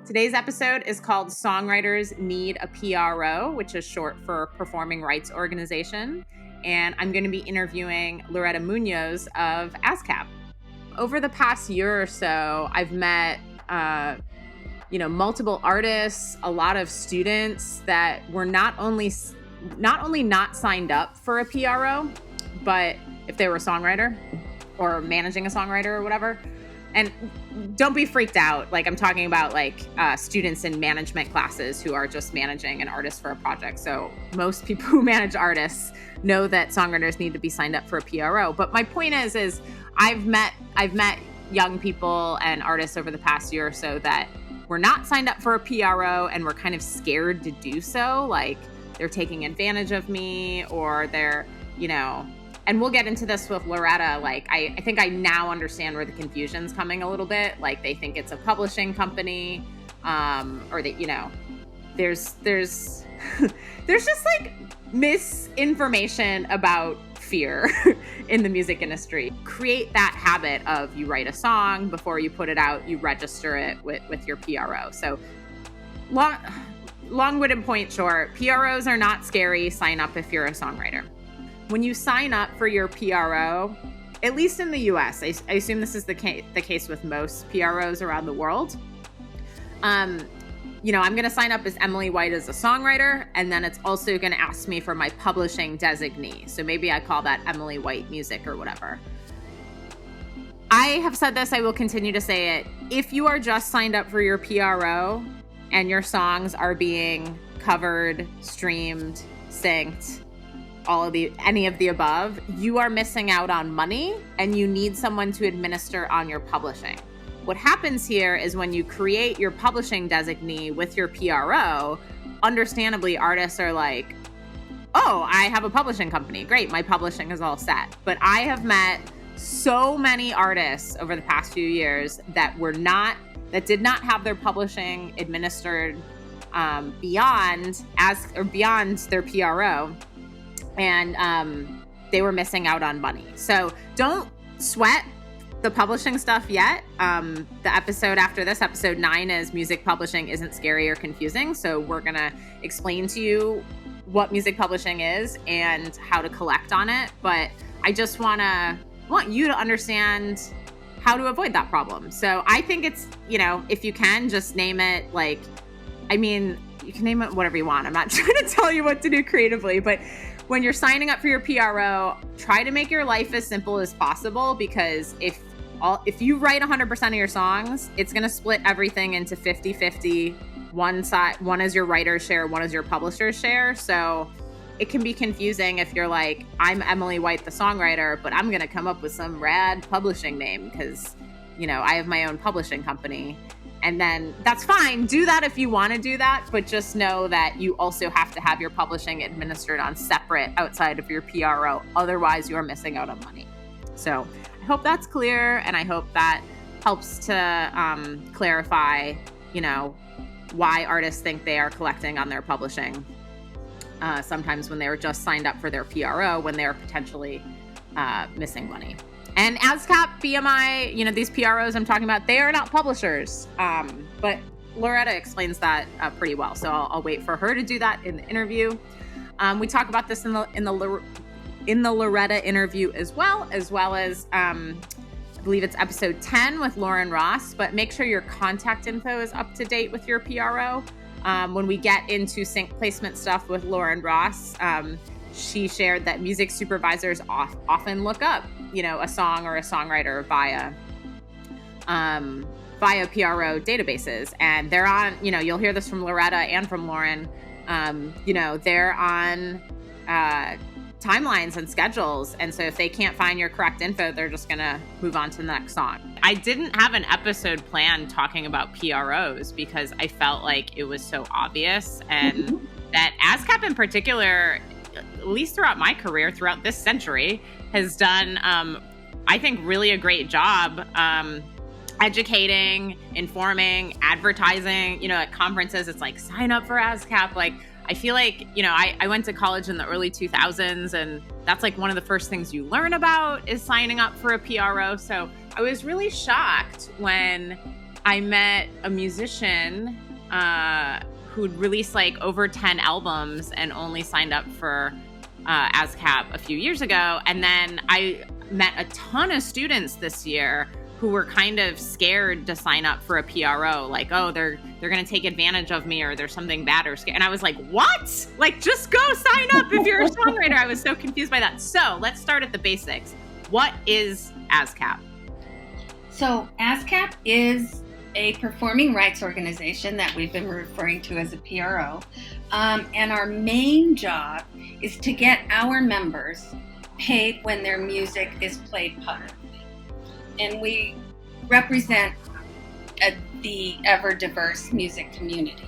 Today's episode is called Songwriters Need a P.R.O, which is short for Performing Rights Organization. And I'm going to be interviewing Loretta Muñoz of ASCAP. Over the past year or so, I've met, multiple artists, a lot of students that were not only not signed up for a P.R.O, but if they were a songwriter or managing a songwriter or whatever. And don't be freaked out. Like, I'm talking about students in management classes who are just managing an artist for a project. So most people who manage artists know that songwriters need to be signed up for a P.R.O. But my point is I've met young people and artists over the past year or so that were not signed up for a P.R.O. and were kind of scared to do so. Like, they're taking advantage of me, or they're, and we'll get into this with Loretta. Like, I think I now understand where the confusion's coming a little bit. Like, they think it's a publishing company, or that, there's there's just misinformation about fear in the music industry. Create that habit of, you write a song, before you put it out, you register it with your P.R.O. So long-winded point short, P.R.Os are not scary. Sign up if you're a songwriter. When you sign up for your P.R.O, at least in the US, I assume this is the case with most P.R.Os around the world. I'm going to sign up as Emily White as a songwriter, and then it's also going to ask me for my publishing designee. So maybe I call that Emily White Music or whatever. I have said this, I will continue to say it. If you are just signed up for your P.R.O and your songs are being covered, streamed, synced, any of the above, you are missing out on money, and you need someone to administer on your publishing. What happens here is when you create your publishing designee with your P.R.O, understandably, artists are like, oh, I have a publishing company. Great, my publishing is all set. But I have met so many artists over the past few years that did not have their publishing administered beyond their P.R.O, and they were missing out on money. So don't sweat the publishing stuff yet. The episode after this, episode 9, is Music Publishing Isn't Scary or Confusing. So we're going to explain to you what music publishing is and how to collect on it. But I just want you to understand how to avoid that problem. So I think it's, if you can, just name it you can name it whatever you want. I'm not trying to tell you what to do creatively, but when you're signing up for your P.R.O, try to make your life as simple as possible, because if you write 100% of your songs, it's going to split everything into 50-50. One is your writer's share, one is your publisher's share. So it can be confusing if you're like, I'm Emily White, the songwriter, but I'm going to come up with some rad publishing name because, I have my own publishing company. And then that's fine. Do that if you want to do that, but just know that you also have to have your publishing administered on separate outside of your P.R.O. Otherwise, you are missing out on money. So I hope that's clear, and I hope that helps to clarify, why artists think they are collecting on their publishing. Sometimes when they were just signed up for their P.R.O, when they are potentially missing money. And ASCAP, BMI, these P.R.Os I'm talking about, they are not publishers. But Loretta explains that pretty well. So I'll wait for her to do that in the interview. We talk about this in the Loretta interview as well as I believe it's episode 10 with Lauren Ross. But make sure your contact info is up to date with your P.R.O. When we get into sync placement stuff with Lauren Ross, she shared that music supervisors often look up, a song or a songwriter via P.R.O databases. And they're on, you'll hear this from Loretta and from Lauren, they're on timelines and schedules. And so if they can't find your correct info, they're just going to move on to the next song. I didn't have an episode planned talking about P.R.Os because I felt like it was so obvious, and that ASCAP in particular, at least throughout my career, throughout this century, has done, I think, really a great job educating, informing, advertising. At conferences, it's like, sign up for ASCAP. Like, I feel like, I went to college in the early 2000s, and that's like one of the first things you learn about is signing up for a P.R.O. So I was really shocked when I met a musician who'd released like over 10 albums and only signed up for ASCAP a few years ago. And then I met a ton of students this year who were kind of scared to sign up for a P.R.O. Like, oh, they're going to take advantage of me, or there's something bad or scary. And I was like, what? Like, just go sign up if you're a songwriter. I was so confused by that. So let's start at the basics. What is ASCAP? So ASCAP is a performing rights organization that we've been referring to as a P.R.O. And our main job is to get our members paid when their music is played publicly. And we represent the ever-diverse music community,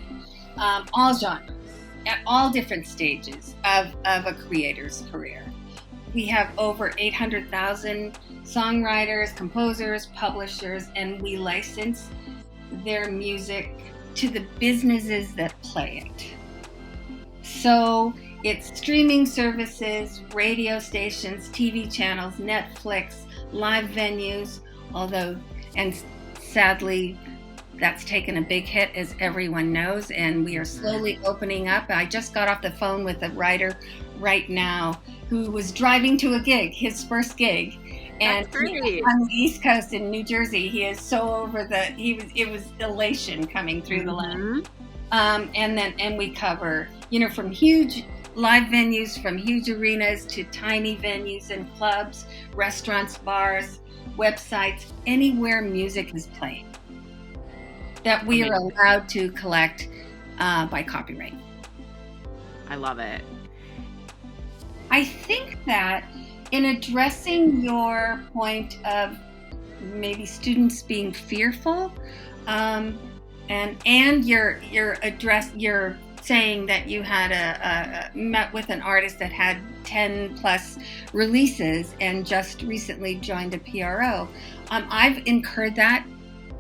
all genres, at all different stages of a creator's career. We have over 800,000 songwriters, composers, publishers, and we license their music to the businesses that play it. So it's streaming services, radio stations, TV channels, Netflix, live venues, and sadly, that's taken a big hit, as everyone knows, and we are slowly opening up. I just got off the phone with a writer right now who was driving to a gig, his first gig, and on the East Coast in New Jersey. He is so over it was elation coming through the line. And we cover, from huge live venues, from huge arenas to tiny venues and clubs, restaurants, bars, websites, anywhere music is played that we are allowed to collect by copyright. I love it. I think that in addressing your point of maybe students being fearful, and you're saying that you had met with an artist that had 10 plus releases and just recently joined a P.R.O. I've incurred that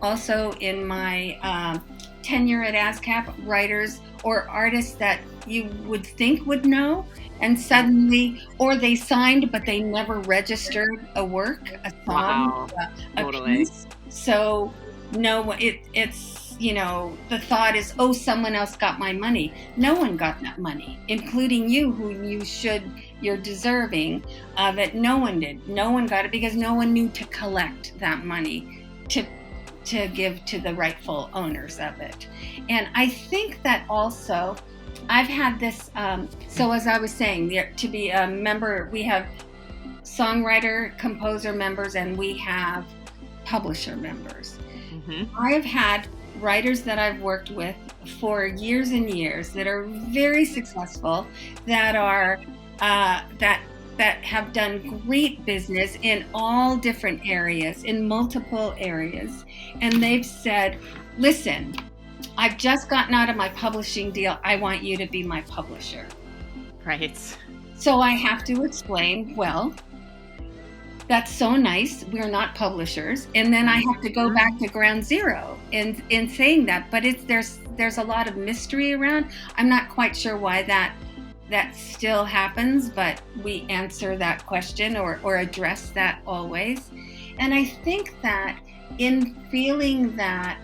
also in my tenure at ASCAP. Writers or artists that you would think would know, and suddenly, or they signed but they never registered a work, a song, a piece. So no, it's the thought is, oh, someone else got my money. No one got that money, including you, who you're deserving of it. No one did. No one got it because no one knew to collect that money to give to the rightful owners of it. And I think that also, I've had this, so as I was saying, to be a member, we have songwriter, composer members, and we have publisher members. Mm-hmm. I have had writers that I've worked with for years and years that are very successful, that are that have done great business in all different areas, in multiple areas, and they've said, listen, I've just gotten out of my publishing deal. I want you to be my publisher. Right. So I have to explain, well, that's so nice. We're not publishers. And then I have to go back to ground zero in saying that. But there's a lot of mystery around. I'm not quite sure why that still happens, but we answer that question or address that always. And I think that in feeling that,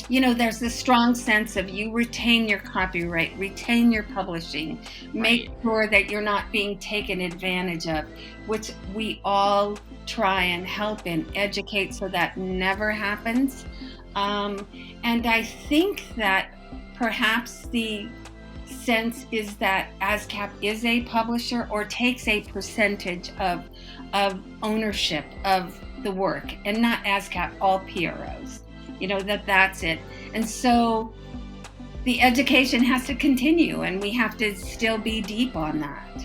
there's this strong sense of you retain your copyright, retain your publishing, make sure that you're not being taken advantage of, which we all try and help and educate so that never happens. And I think that perhaps the sense is that ASCAP is a publisher or takes a percentage of ownership of the work, and not ASCAP, all P.R.Os. That's it. And so the education has to continue, and we have to still be deep on that.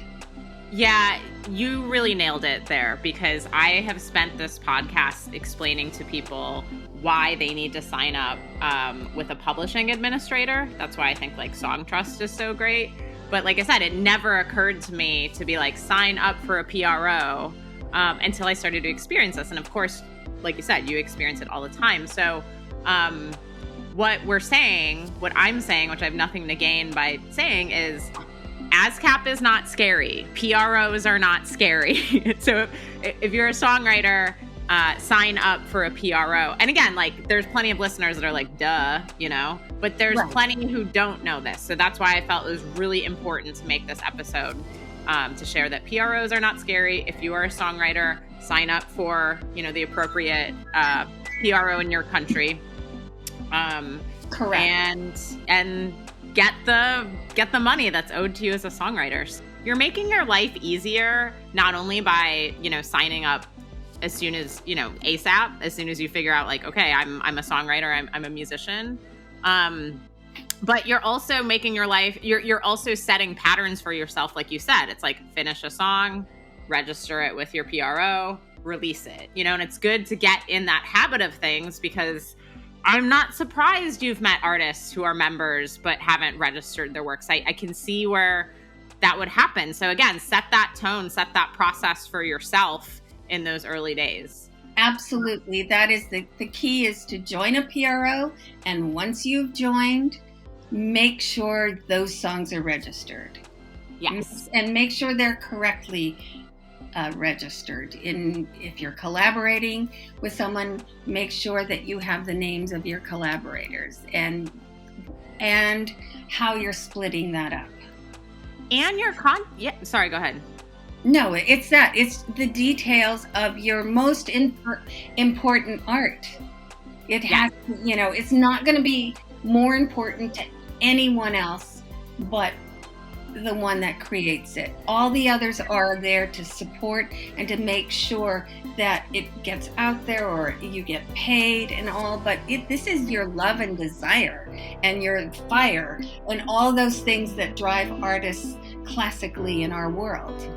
Yeah, you really nailed it there, because I have spent this podcast explaining to people why they need to sign up with a publishing administrator. That's why I think Song Trust is so great. But like I said, it never occurred to me to be sign up for a P.R.O. Until I started to experience this. And of course, like you said, you experience it all the time. So what I'm saying, which I have nothing to gain by saying, is ASCAP is not scary. P.R.Os are not scary. So if you're a songwriter, sign up for a PRO. And again, like there's plenty of listeners that are like, duh, you know, but there's plenty who don't know this. So that's why I felt it was really important to make this episode to share that PROs are not scary. If you are a songwriter, sign up for, you know, the appropriate PRO in your country. Correct. And get the money that's owed to you as a songwriter. You're making your life easier, not only by, you know, signing up as soon as, you know, ASAP, as soon as you figure out like, okay, I'm a songwriter, I'm a musician. But you're also making your life, you're also setting patterns for yourself. Like you said, it's like finish a song, register it with your PRO, release it, you know, and it's good to get in that habit of things, because I'm not surprised you've met artists who are members but haven't registered their works. I can see where that would happen. So again, set that tone, set that process for yourself in those early days. Absolutely. That is the key, is to join a PRO. And once you've joined, make sure those songs are registered. Yes. And make sure they're correctly registered. If you're collaborating with someone, make sure that you have the names of your collaborators and how you're splitting that up. And your sorry, go ahead. No, it's the details of your most important art. It has, you know, it's not going to be more important to anyone else but the one that creates it. All the others are there to support and to make sure that it gets out there or you get paid and all, but this is your love and desire and your fire and all those things that drive artists classically in our world.